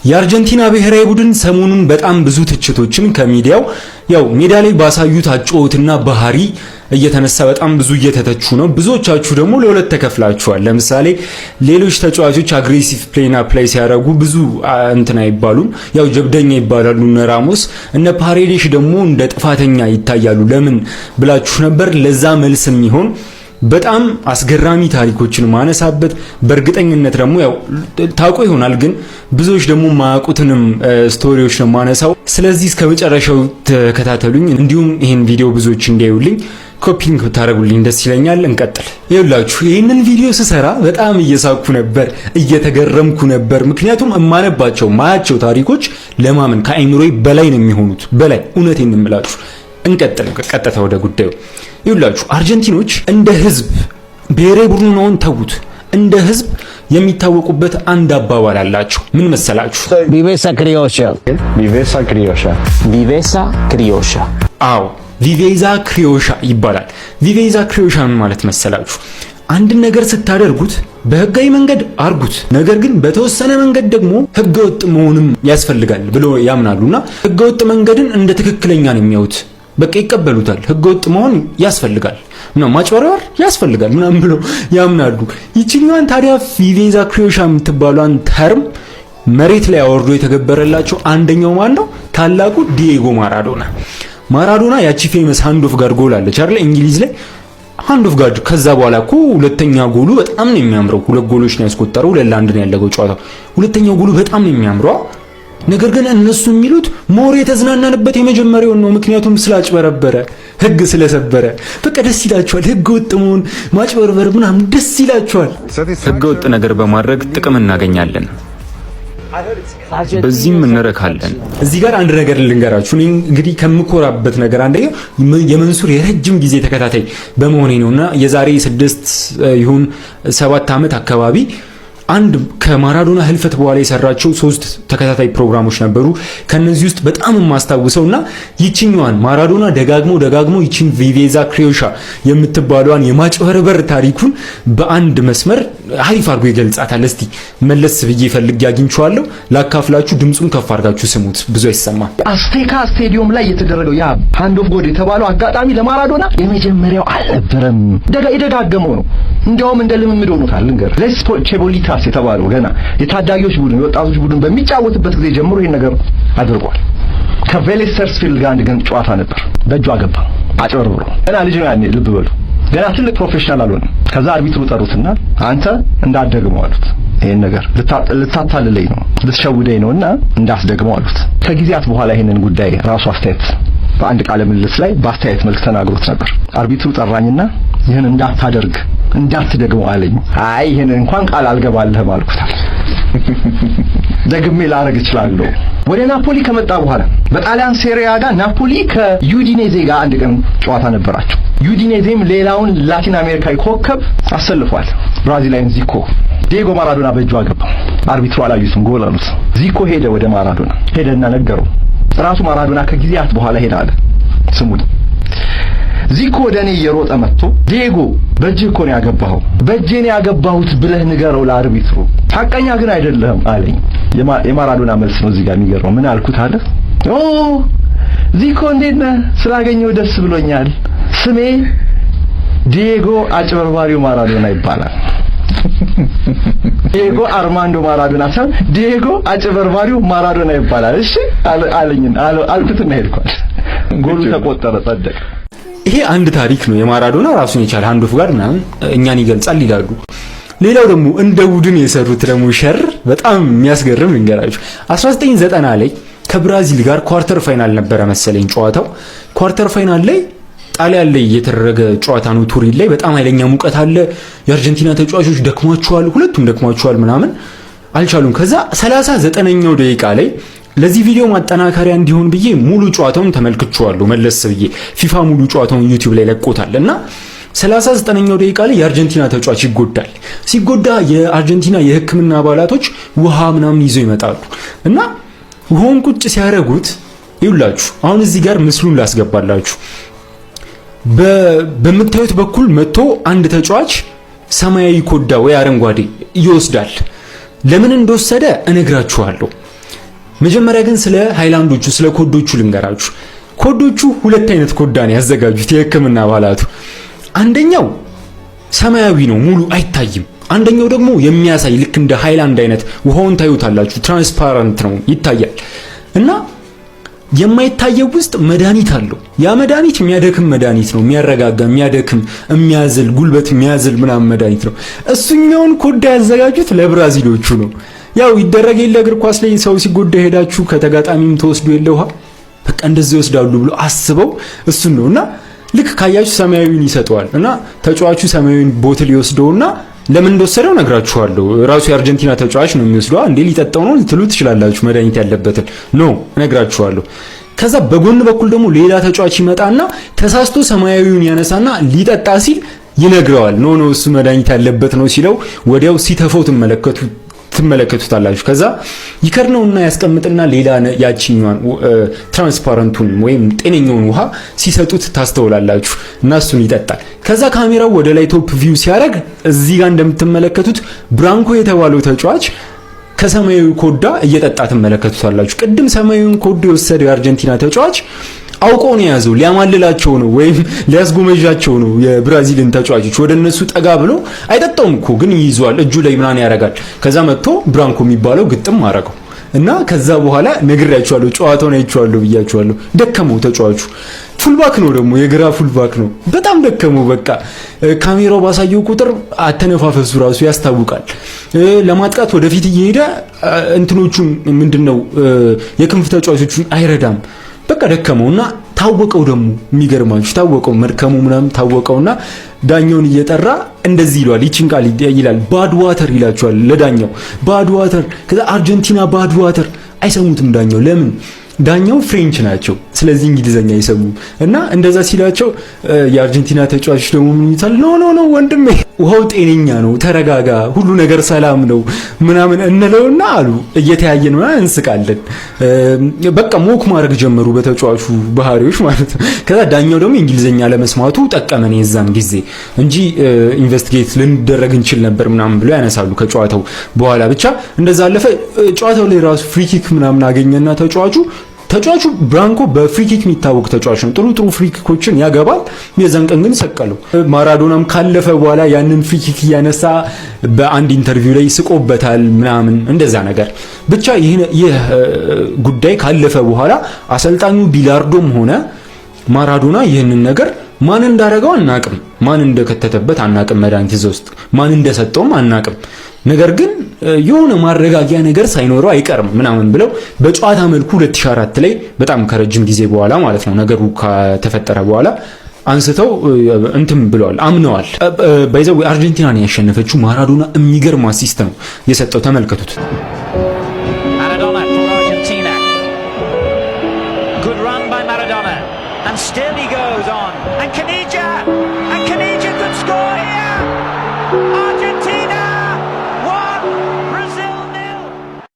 የአርጀንቲና ብሔራዊ ቡድን ሰሞኑን በጣም ብዙ ትችቶችን ከሚዲያው ያው ሜዳ ላይ ባሳዩት አጨዋወትና ባህሪ እየተነሳ በጣም ብዙ እየተተቹ ነው። ብዙዎቻችሁ ደግሞ ለሁለት ተከፍላችኋል። ለምሳሌ ሌሎች ተጫዋቾች አግሬሲቭ ፕሌይ ሲያደርጉ ብዙ እንትና አይባሉም፣ ያው ጀብደኛ ይባላሉ። እነ ራሞስ እነ ፓሬዴሽ ደግሞ እንደ ጥፋተኛ ይታያሉ። ለምን ብላችሁ ነበር። ለዛ መልስ የሚሆን በጣም አስገራሚ ታሪኮችን ማነሳበት በእርግጠኝነት ደግሞ ያው ታውቁ ይሆናል፣ ግን ብዙዎች ደግሞ ማያውቁትንም ስቶሪዎች ነው ማነሳው። ስለዚህ እስከ መጨረሻው ተከታተሉኝ። እንዲሁም ይሄን ቪዲዮ ብዙዎች እንዲያዩልኝ ኮፒንግ ብታረጉልኝ ደስ ይለኛል። እንቀጥል። ይኸውላችሁ ይሄንን ቪዲዮ ስሰራ በጣም እየሳኩ ነበር፣ እየተገረምኩ ነበር። ምክንያቱም እማነባቸው ማያቸው ታሪኮች ለማመን ከአይምሮዬ በላይ ነው የሚሆኑት። በላይ እውነቴን እንምላችሁ። እንቀጥል ቀጥታ ወደ ጉዳዩ። ይኸውላችሁ አርጀንቲኖች እንደ ህዝብ ብሔራዊ ቡድኑን ተውት፣ እንደ ህዝብ የሚታወቁበት አንድ አባባል አላቸው። ምን መሰላችሁ? ቪቬሳ ክሪዮሻ። ቪቬሳ ክሪዮሻ። ቪቬሳ ክሪዮሻ። አዎ ቪቬዛ ክሪዮሻ ይባላል። ቪቬዛ ክሪዮሻ ምን ማለት መሰላችሁ? አንድ ነገር ስታደርጉት በህጋዊ መንገድ አርጉት፣ ነገር ግን በተወሰነ መንገድ ደግሞ ህገወጥ መሆንም ያስፈልጋል ብሎ ያምናሉና ህገወጥ መንገድን እንደ ትክክለኛ ነው የሚያዩት። በቃ ይቀበሉታል። ህገወጥ መሆን ያስፈልጋል እና ማጭበርበር ያስፈልጋል ምናምን ብሎ ያምናሉ። ይችኛዋን ታዲያ ቪቬዛ ክሪዮሻ የምትባሏን ተርም መሬት ላይ አወርዶ የተገበረላቸው አንደኛው ማን ነው? ታላቁ ዲዬጎ ማራዶና። ማራዶና ያቺ ፌመስ ሃንድ ኦፍ ጋድ ጎል አለች አይደል? እንግሊዝ ላይ ሃንድ ኦፍ ጋድ። ከዛ በኋላ እኮ ሁለተኛ ጎሉ በጣም ነው የሚያምረው። ሁለት ጎሎች ነው ያስቆጠረው፣ 2-1 ነው ያለገው ጨዋታው። ሁለተኛው ጎሉ በጣም ነው የሚያምረው። ነገር ግን እነሱ የሚሉት ሞር የተዝናናንበት የመጀመሪያው ነው። ምክንያቱም ስላጭበረበረ፣ ህግ ስለሰበረ በቃ ደስ ይላቸዋል። ህገ ወጥ መሆን ማጭበርበር ምናምን ደስ ይላቸዋል። ህገ ወጥ ነገር በማድረግ ጥቅም እናገኛለን፣ በዚህም እንረካለን። እዚህ ጋር አንድ ነገር ልንገራችሁ። እኔ እንግዲህ ከምኮራበት ነገር አንደኛው የመንሱር የረጅም ጊዜ ተከታታይ በመሆኔ ነውና የዛሬ 6 ይሁን 7 ዓመት አካባቢ አንድ ከማራዶና ህልፈት በኋላ የሰራቸው 3 ተከታታይ ፕሮግራሞች ነበሩ። ከነዚህ ውስጥ በጣም የማስታውሰውና ይችኛዋን ማራዶና ደጋግሞ ይችን ቪቬዛ ክሪዮሻ የምትባለዋን የማጭበርበር ታሪኩን በአንድ መስመር አሪፍ አድርጎ ይገልጻታል። እስቲ መለስ ብዬ ፈልጌ አግኝቼዋለሁ፣ ላካፍላችሁ። ድምጹን ከፍ አድርጋችሁ ስሙት፣ ብዙ አይሰማም። አስቴካ ስቴዲየም ላይ የተደረገው ያ ሃንድ ኦፍ ጎድ የተባለው አጋጣሚ ለማራዶና የመጀመሪያው አልነበረም፣ የደጋገመው ነው። እንዲያውም እንደ ልምምድ ሆኖታል። ልንገር ሌስ ቼቦሊታስ የተባለው ገና የታዳጊዎች ቡድን የወጣቶች ቡድን በሚጫወትበት ጊዜ ጀምሮ ይሄን ነገር አድርጓል። ከቬሌስ ሰርስፊልድ ጋር አንድ ገን ጨዋታ ነበር፣ በእጁ አገባ አጭበርብሮ። ገና ልጅ ነው ያኔ፣ ልብ በሉ ገና ትልቅ ፕሮፌሽናል አልሆነም። ከዛ አርቢትሩ ጠሩትና አንተ እንዳትደግመው አሉት። ይሄን ነገር ልታታልለኝ ነው ልትሸውደኝ ነውና እንዳትደግመው አሉት። ከጊዜያት በኋላ ይሄንን ጉዳይ ራሱ አስተያየት በአንድ ቃለ ምልልስ ላይ በአስተያየት መልክ ተናግሮት ነበር። አርቢትሩ ጠራኝና ይሄን እንዳትደግመው አለኝ። አይ ይሄን እንኳን ቃል አልገባልህም አልኩታል። ደግሜ ላረግ እችላለሁ። ወደ ናፖሊ ከመጣ በኋላ በጣሊያን ሴሪያ ጋር ናፖሊ ከዩዲኔዜ ጋር አንድ ቀን ጨዋታ ነበራቸው። ዩዲኔዜም ሌላውን ላቲን አሜሪካዊ ኮከብ አሰልፏል፣ ብራዚላዊን ዚኮ። ዲዬጎ ማራዶና በእጁ አገባ። አርቢትሩ አላዩትም፣ ጎል አሉት። ዚኮ ሄደ ወደ ማራዶና ሄደና ነገረው። ራሱ ማራዶና ከጊዜያት በኋላ ሄዳለ። ስሙኝ፣ ዚኮ ወደኔ እየሮጠ መጥቶ ዲዬጎ በእጅህ እኮ ነው ያገባኸው፣ በእጄ ነው ያገባሁት ብለህ ንገረው ለአርቢትሩ፣ ሐቀኛ ግን አይደለህም አለኝ። የማራዶና መልስ ነው እዚህ ጋር የሚገርመው። ምን አልኩት አለ። ኦ ዚኮ እንዴት ነህ? ስላገኘው ደስ ብሎኛል። ስሜ ዲዬጎ አጭበርባሪው ማራዶና ይባላል። ዲዬጎ አርማንዶ ማራዶና ሳይሆን ዲዬጎ አጭበርባሪው ማራዶና ይባላል። እሺ አልኩትና ሄድኳል። ጎሉ ተቆጠረ፣ ጸደቀ። ይሄ አንድ ታሪክ ነው። የማራዶና ራሱን የቻለ ሃንድ ኦፍ ጋድ ምናምን እኛን ይገልጻል ይላሉ። ሌላው ደግሞ እንደ ቡድን የሰሩት ደግሞ ሸር በጣም የሚያስገርም ልንገራችሁ። 1990 ላይ ከብራዚል ጋር ኳርተር ፋይናል ነበረ መሰለኝ ጨዋታው። ኳርተር ፋይናል ላይ ጣሊያን ላይ የተደረገ ጨዋታ ነው። ቱሪን ላይ በጣም ኃይለኛ ሙቀት አለ። የአርጀንቲና ተጫዋቾች ደክሟቸዋል፣ ሁለቱም ደክሟቸዋል ምናምን አልቻሉም። ከዛ 39ኛው ደቂቃ ላይ ለዚህ ቪዲዮ ማጠናከሪያ እንዲሆን ብዬ ሙሉ ጨዋታውን ተመልክቼዋለሁ መለስ ብዬ። ፊፋ ሙሉ ጨዋታውን ዩቲዩብ ላይ ለቆታል እና 39ኛው ደቂቃ ላይ የአርጀንቲና ተጫዋች ይጎዳል። ሲጎዳ የአርጀንቲና የሕክምና አባላቶች ውሃ ምናምን ይዘው ይመጣሉ እና ውሃውን ቁጭ ሲያደርጉት ይውላችሁ። አሁን እዚህ ጋር ምስሉን ላስገባላችሁ። በምታዩት በኩል መጥቶ አንድ ተጫዋች ሰማያዊ ኮዳ ወይ አረንጓዴ ይወስዳል። ለምን እንደወሰደ እነግራችኋለሁ። መጀመሪያ ግን ስለ ሃይላንዶቹ ስለ ኮዶቹ ልንገራችሁ። ኮዶቹ ሁለት አይነት ኮዳ ነው ያዘጋጁት የህክምና አባላቱ። አንደኛው ሰማያዊ ነው፣ ሙሉ አይታይም። አንደኛው ደግሞ የሚያሳይ ልክ እንደ ሃይላንድ አይነት ውሃውን ታዩታላችሁ፣ ትራንስፓረንት ነው ይታያል። እና የማይታየው ውስጥ መድኃኒት አለው። ያ መድኃኒት የሚያደክም መድኃኒት ነው፣ የሚያረጋጋ፣ የሚያደክም፣ የሚያዝል፣ ጉልበት የሚያዝል ምናምን መድኃኒት ነው። እሱኛውን ኮዳ ያዘጋጁት ለብራዚሎቹ ነው። ያው ይደረግ የለ እግር ኳስ ላይ ሰው ሲጎዳ ሄዳችሁ ከተጋጣሚም ተወስዶ የለ ውሃ በቃ እንደዚህ ይወስዳሉ ብሎ አስበው እሱን ነውና ልክ ካያችሁ ሰማያዊን ይሰጠዋል እና ተጫዋቹ ሰማያዊን ቦትል ይወስደውና ለምን እንደወሰደው ነግራችኋለሁ። ራሱ የአርጀንቲና ተጫዋች ነው የሚወስደው። እንዴ ሊጠጣው ነው ልትሉ ትችላላችሁ፣ መድኃኒት ያለበትን ነው ነግራችኋለሁ። ከዛ በጎን በኩል ደግሞ ሌላ ተጫዋች ይመጣና ተሳስቶ ሰማያዊውን ያነሳና ሊጠጣ ሲል ይነግረዋል። ኖ እሱ መድኃኒት ያለበት ነው ሲለው ወዲያው ሲተፈው ትመለከቱታላችሁ። ከዛ ይከርነውና ያስቀምጥና ሌላ ያቺኛዋን ትራንስፓረንቱን ወይም ጤነኛውን ውሃ ሲሰጡት ታስተውላላችሁ እና እሱን ይጠጣል። ከዛ ካሜራው ወደ ላይ ቶፕ ቪው ሲያደርግ እዚህ ጋር እንደምትመለከቱት ብራንኮ የተባለው ተጫዋች ከሰማያዊ ኮዳ እየጠጣ ትመለከቱታላችሁ። ቅድም ሰማያዊውን ኮዳ የወሰደው የአርጀንቲና ተጫዋች አውቆ ነው ያዘው፣ ሊያማልላቸው ነው ወይም ሊያስጎመዣቸው ነው የብራዚልን ተጫዋቾች። ወደ እነሱ ጠጋ ብሎ አይጠጣውም እኮ ግን ይይዟል፣ እጁ ላይ ምናምን ያደርጋል። ከዛ መጥቶ ብራንኮ የሚባለው ግጥም አረገው እና ከዛ በኋላ ነግሬያችኋለሁ፣ ጨዋታውን አይቼዋለሁ ብያችኋለሁ። ደከመው ተጫዋቹ። ፉልባክ ነው ደግሞ የግራ ፉልባክ ነው። በጣም ደከመው። በቃ ካሜራው ባሳየው ቁጥር አተነፋፈሱ ራሱ ያስታውቃል። ለማጥቃት ወደፊት እየሄደ እንትኖቹን ምንድነው የክንፍ ተጫዋቾቹን አይረዳም። በቃ ደከመውና ታወቀው። ደግሞ የሚገርማችሁ ታወቀው፣ መድከሙ ምናምን ታወቀውና ዳኛውን እየጠራ እንደዚህ ይሏል። ይቺን ቃል ይላል፣ ባድ ዋተር ይላቸዋል ለዳኛው፣ ባድ ዋተር። ከዛ አርጀንቲና ባድ ዋተር አይሰሙትም ዳኛው። ለምን? ዳኛው ፍሬንች ናቸው፣ ስለዚህ እንግሊዘኛ አይሰሙም። እና እንደዛ ሲላቸው የአርጀንቲና ተጫዋቾች ደግሞ ምን ይሉታል? ኖ ወንድሜ ውሃው ጤነኛ ነው፣ ተረጋጋ፣ ሁሉ ነገር ሰላም ነው ምናምን እንለውና አሉ እየተያየን ነው እንስቃለን። በቃ ሞክ ማድረግ ጀመሩ በተጫዋቹ ባህሪዎች ማለት ነው። ከዛ ዳኛው ደግሞ እንግሊዘኛ ለመስማቱ ጠቀመን የዛን ጊዜ እንጂ ኢንቨስቲጌት ልንደረግ እንችል ነበር ምናምን ብሎ ያነሳሉ ከጨዋታው በኋላ። ብቻ እንደዛ አለፈ። ጨዋታው ላይ ራሱ ፍሪኪክ ምናምን አገኘና ተጫዋቹ ብራንኮ በፍሪኪክ የሚታወቅ ተጫዋች ነው። ጥሩ ፍሪኪኮችን ያገባል። የዛን ቀን ግን ሰቀለው። ማራዶናም ካለፈ በኋላ ያንን ፍሪኪክ እያነሳ በአንድ ኢንተርቪው ላይ ስቆበታል ምናምን እንደዛ ነገር። ብቻ ይህ ጉዳይ ካለፈ በኋላ አሰልጣኙ ቢላርዶም ሆነ ማራዶና ይህንን ነገር ማን እንዳረገው አናቅም፣ ማን እንደከተተበት አናቅም፣ መድኃኒት እዛ ውስጥ ማን እንደሰጠውም አናቅም። ነገር ግን የሆነ ማረጋጊያ ነገር ሳይኖረው አይቀርም ምናምን ብለው በጨዋታ መልኩ 2004 ላይ በጣም ከረጅም ጊዜ በኋላ ማለት ነው ነገሩ ከተፈጠረ በኋላ አንስተው እንትም ብለዋል፣ አምነዋል። ባይዘው አርጀንቲና ነው ያሸነፈችው። ማራዶና የሚገርም አሲስት ነው የሰጠው፣ ተመልከቱት። Maradona for Argentina. Good run by Maradona. And still he goes on. And Caniggia